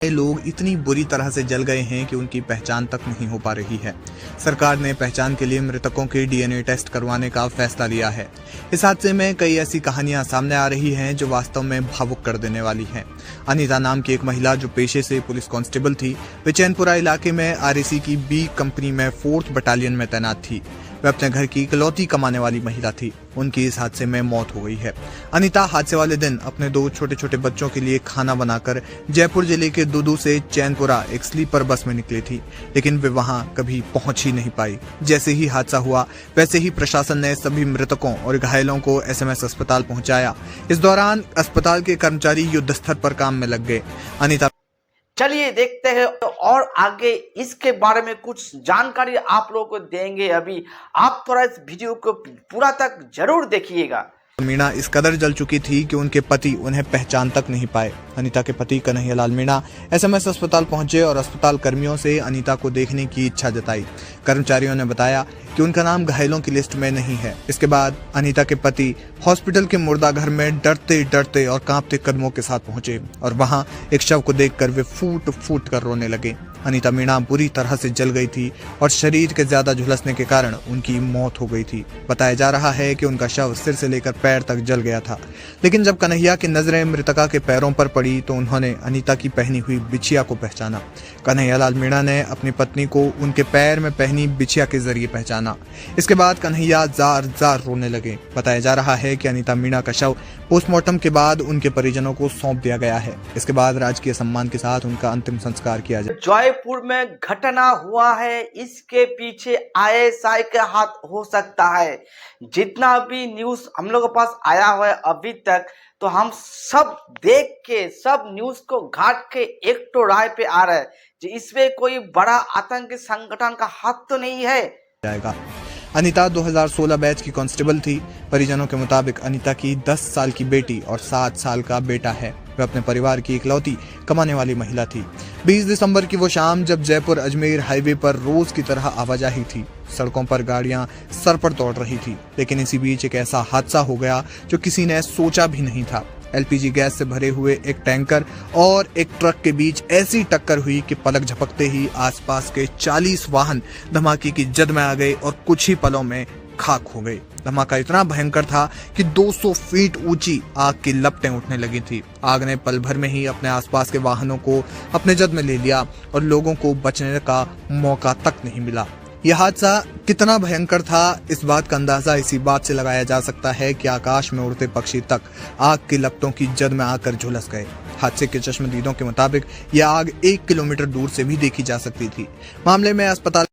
लोग इतनी बुरी तरह से जल गए हैं कि उनकी पहचान तक नहीं हो पा रही है। सरकार ने पहचान के लिए मृतकों के डीएनए टेस्ट करवाने का फैसला लिया है। इस हादसे में कई ऐसी कहानियां सामने आ रही हैं जो वास्तव में भावुक कर देने वाली हैं। अनीता नाम की एक महिला जो पेशे से पुलिस कांस्टेबल थी, वे चैनपुरा इलाके में आरएसी की बी कंपनी में 4th बटालियन में तैनात थी। वे अपने घर की इकलौती कमाने वाली महिला थी। उनकी इस हादसे में मौत हो गई है। अनीता हादसे वाले दिन अपने 2 छोटे छोटे बच्चों के लिए खाना बनाकर जयपुर जिले के दुदू से चैनपुरा एक स्लीपर बस में निकली थी, लेकिन वे वहां कभी पहुंच ही नहीं पाई। जैसे ही हादसा हुआ वैसे ही प्रशासन ने सभी मृतकों और घायलों को एसएमएस अस्पताल पहुंचाया। इस दौरान अस्पताल के कर्मचारी युद्ध स्तर पर काम में लग गए। अनीता चलिए देखते हैं और आगे इसके बारे में कुछ जानकारी आप लोगों को देंगे। अभी आप थोड़ा इस वीडियो को पूरा तक जरूर देखिएगा। मीणा इस कदर जल चुकी थी कि उनके पति उन्हें पहचान तक नहीं पाए। अनीता के पति कन्हैयालाल मीणा एसएमएस अस्पताल पहुंचे और अस्पताल कर्मियों से अनीता को देखने की इच्छा जताई। कर्मचारियों ने बताया कि उनका नाम घायलों की लिस्ट में नहीं है। इसके बाद अनीता के पति हॉस्पिटल के मुर्दा घर में डरते डरते और कांपते कदमों के साथ पहुंचे और वहां एक शव को देखकर वे फूट फूट कर रोने लगे। अनीता मीणा बुरी तरह से जल गई थी और शरीर के ज्यादा झुलसने के कारण उनकी मौत हो गई थी। बताया जा रहा है कि उनका शव सिर से लेकर पैर तक जल गया था, लेकिन जब कन्हैया की नजरें मृतका के पैरों पर पड़ी तो उन्होंने अनीता की पहनी हुई बिछिया को पहचाना। कन्हैयालाल मीणा ने अपनी पत्नी को उनके पैर में पहनी बिछिया के जरिए पहचाना। इसके बाद कन्हैया जार जार रोने लगे। बताया जा रहा है कि अनीता मीणा का शव पोस्टमार्टम के बाद उनके परिजनों को सौंप दिया गया है। इसके बाद राजकीय सम्मान के साथ उनका अंतिम संस्कार किया जाए। जयपुर में घटना हुआ है, इसके पीछे आईएसआई का हाथ हो सकता है। जितना भी न्यूज हम लोगों के पास आया हुआ है अभी तक, तो हम सब देख के सब न्यूज को घाट के एक तो राय पे आ रहा है कि इसमें कोई बड़ा आतंकी संगठन का हाथ तो नहीं है। जाएगा। अनीता 2016 बैच की कांस्टेबल थी। परिजनों के मुताबिक अनीता की 10 साल की बेटी और 7 साल का बेटा है। वे अपने परिवार की इकलौती कमाने वाली महिला थी। 20 दिसंबर की वो शाम जब जयपुर अजमेर हाईवे पर रोज की तरह आवाजाही थी, सड़कों पर गाड़ियां सर पर दौड़ रही थी, लेकिन इसी बीच एक ऐसा हादसा हो गया जो किसी ने सोचा भी नहीं था। एलपीजी गैस से भरे हुए एक टैंकर और एक ट्रक के बीच ऐसी टक्कर हुई कि पलक झपकते ही आसपास के 40 वाहन धमाके की जद में आ गए और कुछ ही पलों में खाक हो गए। धमाका इतना भयंकर था कि 200 फीट ऊंची आग की लपटें उठने लगी थी। आग ने पल भर में ही अपने आसपास के वाहनों को अपने जद में ले लिया और लोगों को बचने का मौका तक नहीं मिला। यह हादसा कितना भयंकर था, इस बात का अंदाजा इसी बात से लगाया जा सकता है कि आकाश में उड़ते पक्षी तक आग की लपटों की जद में आकर झुलस गए। हादसे के चश्मदीदों के मुताबिक यह आग 1 किलोमीटर दूर से भी देखी जा सकती थी। मामले में अस्पताल